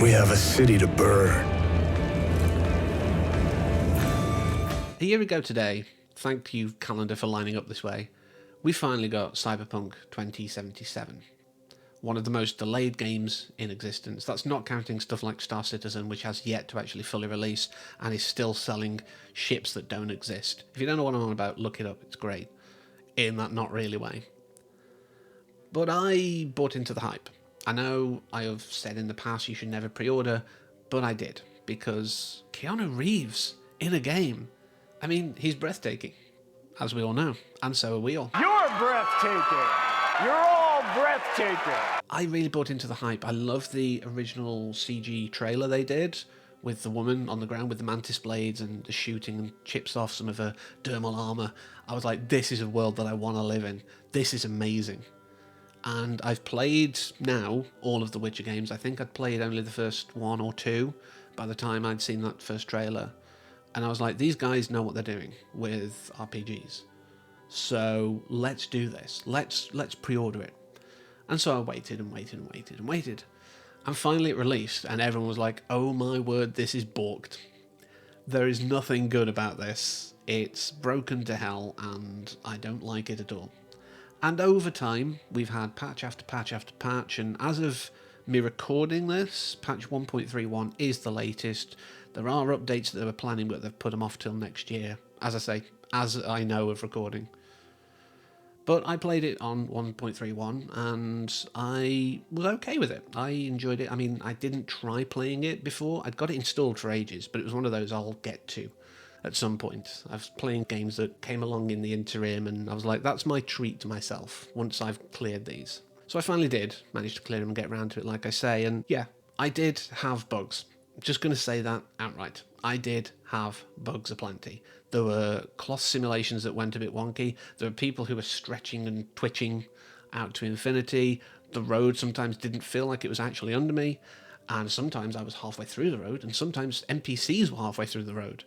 We have a city to burn. A year ago today, thank you calendar for lining up this way, we finally got Cyberpunk 2077. One of the most delayed games in existence. That's not counting stuff like Star Citizen, which has yet to actually fully release and is still selling ships that don't exist. If you don't know what I'm on about, look it up, it's great. In that not really way. But I bought into the hype. I know I have said in the past you should never pre-order, but I did, because Keanu Reeves in a game, I mean, he's breathtaking, as we all know, and so are we all. You're breathtaking! You're all breathtaking! I really bought into the hype. I love the original CG trailer they did, with the woman on the ground with the mantis blades and the shooting and chips off some of her dermal armour. I was like, this is a world that I want to live in. This is amazing. And I've played now all of the Witcher games. I think I'd played only the first one or two by the time I'd seen that first trailer. And I was like, these guys know what they're doing with RPGs. So let's do this. Let's pre-order it. And so I waited and waited and waited and waited. And finally it released, and everyone was like, oh my word, this is borked. There is nothing good about this. It's broken to hell, and I don't like it at all. And over time, we've had patch after patch after patch, and as of me recording this, patch 1.31 is the latest. There are updates that they were planning, but they've put them off till next year. As I say, as I know of recording. But I played it on 1.31, and I was okay with it. I enjoyed it. I mean, I didn't try playing it before. I'd got it installed for ages, but it was one of those I'll get to at some point. I was playing games that came along in the interim, and I was like, that's my treat to myself once I've cleared these. So I finally did manage to clear them and get around to it, like I say, and yeah, I did have bugs. I'm just going to say that outright. I did have bugs aplenty. There were cloth simulations that went a bit wonky. There were people who were stretching and twitching out to infinity. The road sometimes didn't feel like it was actually under me, and sometimes I was halfway through the road, and sometimes NPCs were halfway through the road.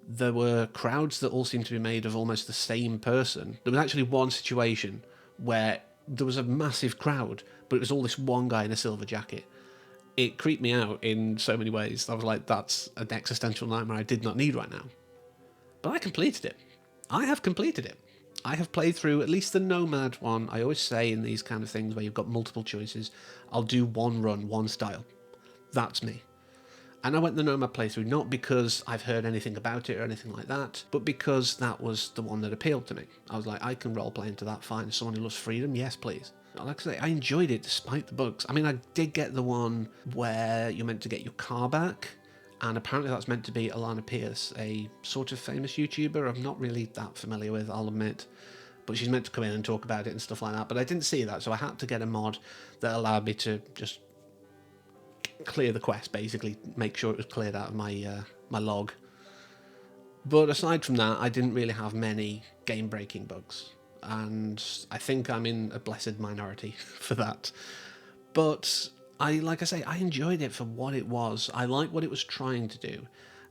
There were crowds that all seemed to be made of almost the same person. There was actually one situation where there was a massive crowd, but it was all this one guy in a silver jacket. It creeped me out in so many ways. I was like, that's an existential nightmare I did not need right now. But I completed it. I have completed it. I have played through at least the Nomad one. I always say in these kind of things where you've got multiple choices, I'll do one run, one style. That's me. And I went the Nomad playthrough not because I've heard anything about it or anything like that, but because that was the one that appealed to me. I was like, I can roleplay into that fine. As someone who loves freedom, yes, please. Like I say, I enjoyed it despite the bugs. I mean, I did get the one where you're meant to get your car back, and apparently that's meant to be Alana Pierce, a sort of famous YouTuber I'm not really that familiar with, I'll admit. But she's meant to come in and talk about it and stuff like that, but I didn't see that, so I had to get a mod that allowed me to just clear the quest, basically, make sure it was cleared out of my my log. But aside from that, I didn't really have many game-breaking bugs, and I think I'm in a blessed minority for that. But like I say, I enjoyed it for what it was. I like what it was trying to do,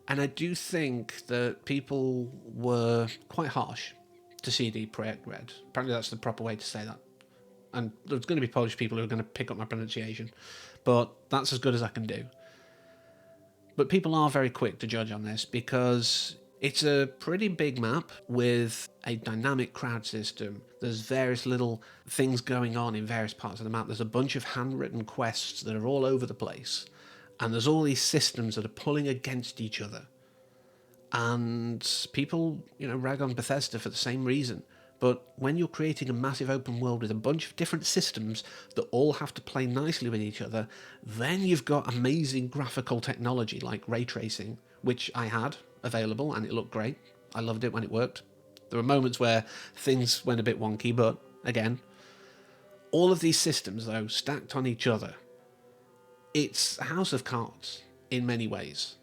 and I do think that people were quite harsh to CD Projekt Red. Apparently that's the proper way to say that. And there's going to be Polish people who are going to pick up my pronunciation, but that's as good as I can do. But people are very quick to judge on this because it's a pretty big map with a dynamic crowd system. There's various little things going on in various parts of the map. There's a bunch of handwritten quests that are all over the place, and there's all these systems that are pulling against each other. And people, rag on Bethesda for the same reason. But when you're creating a massive open world with a bunch of different systems that all have to play nicely with each other, then you've got amazing graphical technology like ray tracing, which I had available and it looked great. I loved it when it worked. There were moments where things went a bit wonky, but again, all of these systems, though, stacked on each other, it's a house of cards in many ways.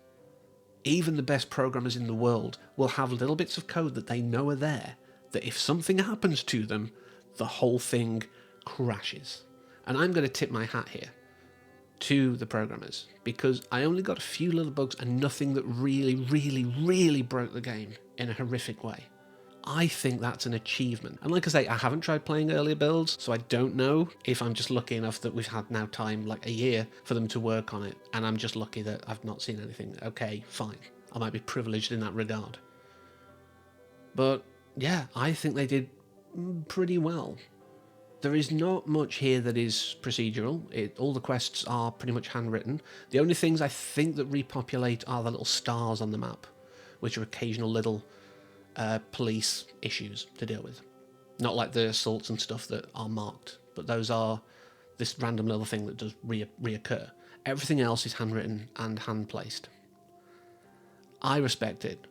Even the best programmers in the world will have little bits of code that they know are there, that if something happens to them, the whole thing crashes. And I'm going to tip my hat here to the programmers, because I only got a few little bugs and nothing that really, really, really broke the game in a horrific way. I think that's an achievement. And like I say, I haven't tried playing earlier builds, so I don't know if I'm just lucky enough that we've had now time, like a year, for them to work on it, and I'm just lucky that I've not seen anything. Okay, fine. I might be privileged in that regard. But yeah, I think they did pretty well. There is not much here that is procedural. All the quests are pretty much handwritten. The only things I think that repopulate are the little stars on the map, which are occasional little police issues to deal with. Not like the assaults and stuff that are marked, but those are this random little thing that does reoccur. Everything else is handwritten and hand-placed. I respect it.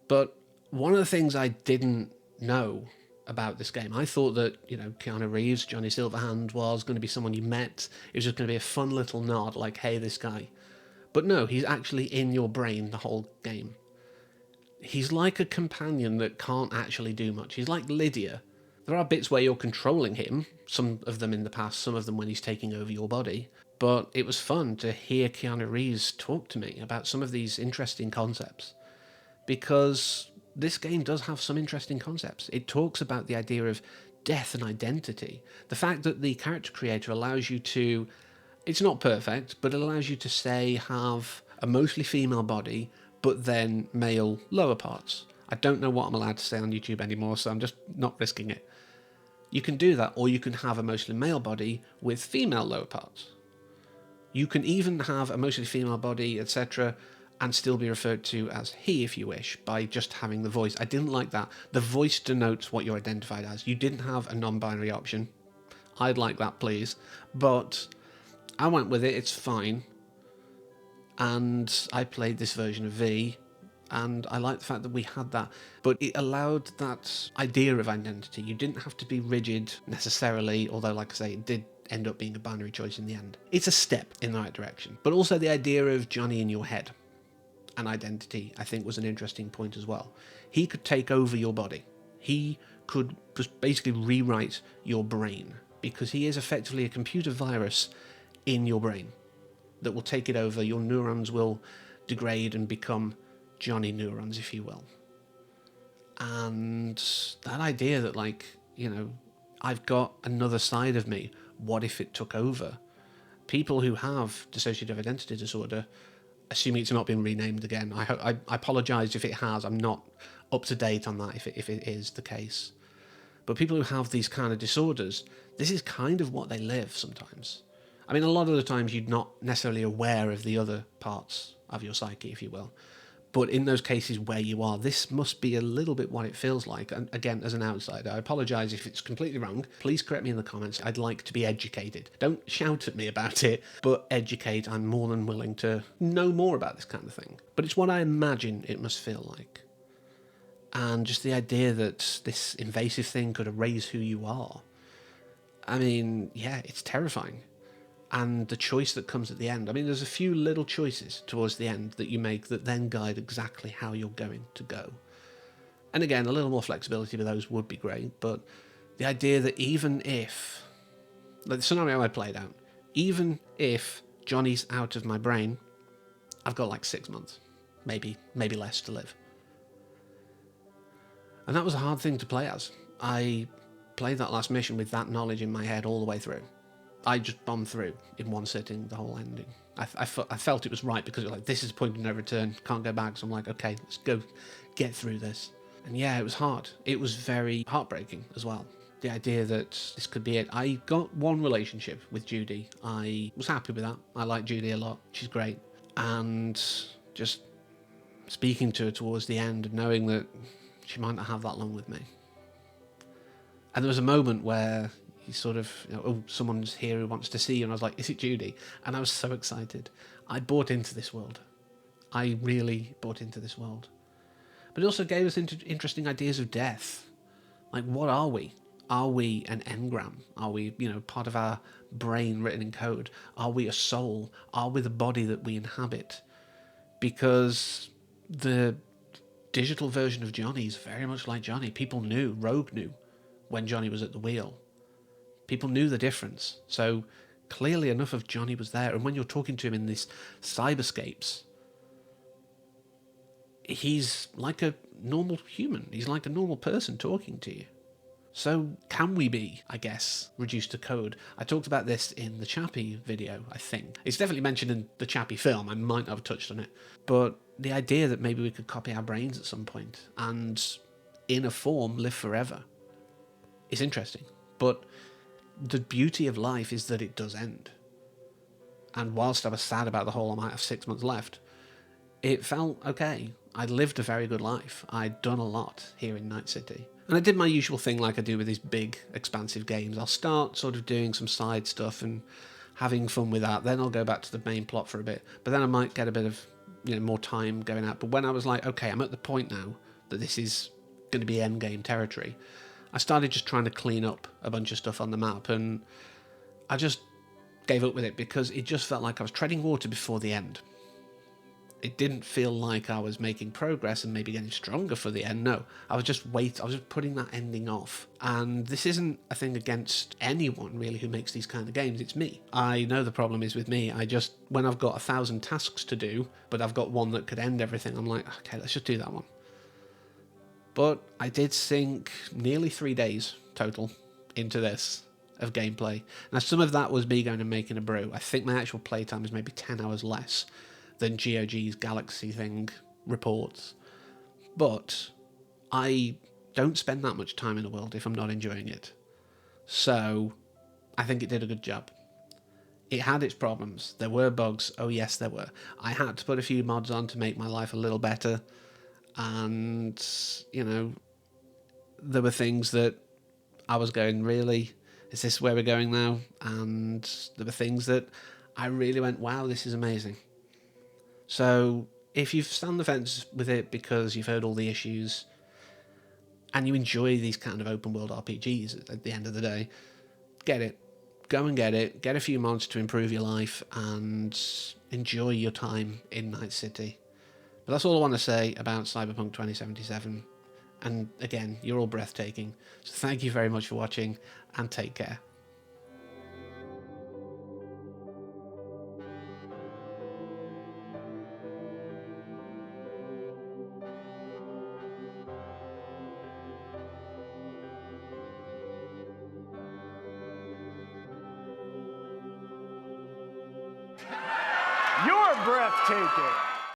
But one of the things I didn't know about this game, I thought that, Keanu Reeves, Johnny Silverhand, was going to be someone you met. It was just going to be a fun little nod, like, hey, this guy. But no, he's actually in your brain the whole game. He's like a companion that can't actually do much. He's like Lydia. There are bits where you're controlling him, some of them in the past, some of them when he's taking over your body. But it was fun to hear Keanu Reeves talk to me about some of these interesting concepts. Because this game does have some interesting concepts. It talks about the idea of death and identity. The fact that the character creator allows you to... It's not perfect, but it allows you to, say, have a mostly female body, but then male lower parts. I don't know what I'm allowed to say on YouTube anymore, so I'm just not risking it. You can do that, or you can have a mostly male body with female lower parts. You can even have a mostly female body, etc., and still be referred to as he if you wish, by just having the voice. I didn't like that. The voice denotes what you're identified as. You didn't have a non-binary option. I'd like that, please. But I went with it, it's fine. And I played this version of V, and I like the fact that we had that. But it allowed that idea of identity. You didn't have to be rigid necessarily, although, like I say, it did end up being a binary choice in the end. It's a step in the right direction. But also the idea of Johnny in your head and identity, I think, was an interesting point as well. He could take over your body. He could just basically rewrite your brain, because he is effectively a computer virus in your brain that will take it over. Your neurons will degrade and become Johnny neurons, if you will. And that idea that, I've got another side of me, what if it took over? People who have dissociative identity disorder, assuming it's not been renamed again, I apologise if it has. I'm not up to date on that if it is the case. But people who have these kind of disorders, this is kind of what they live sometimes. I mean, a lot of the times you're not necessarily aware of the other parts of your psyche, if you will. But in those cases where you are, this must be a little bit what it feels like. And again, as an outsider, I apologise if it's completely wrong. Please correct me in the comments. I'd like to be educated. Don't shout at me about it, but educate. I'm more than willing to know more about this kind of thing. But it's what I imagine it must feel like. And just the idea that this invasive thing could erase who you are. I mean, yeah, it's terrifying. And the choice that comes at the end. I mean, there's a few little choices towards the end that you make that then guide exactly how you're going to go. And again, a little more flexibility with those would be great, but the idea that even if, like the scenario I played out, even if Johnny's out of my brain, I've got like 6 months, maybe less to live. And that was a hard thing to play as. I played that last mission with that knowledge in my head all the way through. I just bombed through in one sitting the whole ending. I felt it was right, because it was like, this is a point of no return, can't go back. So I'm like, okay, let's go get through this. And yeah, it was hard. It was very heartbreaking as well. The idea that this could be it. I got one relationship with Judy. I was happy with that. I like Judy a lot. She's great. And just speaking to her towards the end and knowing that she might not have that long with me. And there was a moment where he sort of, oh, someone's here who wants to see you. And I was like, is it Judy? And I was so excited. I bought into this world. I really bought into this world. But it also gave us interesting ideas of death. Like, what are we? Are we an engram? Are we, part of our brain written in code? Are we a soul? Are we the body that we inhabit? Because the digital version of Johnny is very much like Johnny. People knew, Rogue knew, when Johnny was at the wheel. People knew the difference. So clearly enough of Johnny was there. And when you're talking to him in these cyberscapes, he's like a normal human. He's like a normal person talking to you. So can we be, I guess, reduced to code? I talked about this in the Chappie video, I think. It's definitely mentioned in the Chappie film. I might not have touched on it. But the idea that maybe we could copy our brains at some point and, in a form, live forever is interesting. But the beauty of life is that it does end. And whilst I was sad about the whole I might have 6 months left, it felt okay. I'd lived a very good life. I'd done a lot here in Night City. And I did my usual thing like I do with these big, expansive games. I'll start sort of doing some side stuff and having fun with that. Then I'll go back to the main plot for a bit. But then I might get a bit of, more time going out. But when I was like, okay, I'm at the point now that this is going to be endgame territory, I started just trying to clean up a bunch of stuff on the map. And I just gave up with it because it just felt like I was treading water before the end. It didn't feel like I was making progress and maybe getting stronger for the end. No, I was just putting that ending off. And this isn't a thing against anyone really who makes these kind of games. It's me. I know the problem is with me. When I've got 1,000 tasks to do, but I've got one that could end everything, I'm like, okay, let's just do that one. But I did sink nearly 3 days total into this of gameplay. Now, some of that was me going and making a brew. I think my actual playtime is maybe 10 hours less than GOG's Galaxy thing reports. But I don't spend that much time in the world if I'm not enjoying it. So I think it did a good job. It had its problems. There were bugs. Oh yes, there were. I had to put a few mods on to make my life a little better. And, there were things that I was going, really? Is this where we're going now? And there were things that I really went, wow, this is amazing. So if you've stand the fence with it because you've heard all the issues and you enjoy these kind of open world RPGs at the end of the day, get it. Go and get it. Get a few mods to improve your life and enjoy your time in Night City. But that's all I want to say about Cyberpunk 2077. And again, you're all breathtaking. So thank you very much for watching and take care. You're breathtaking.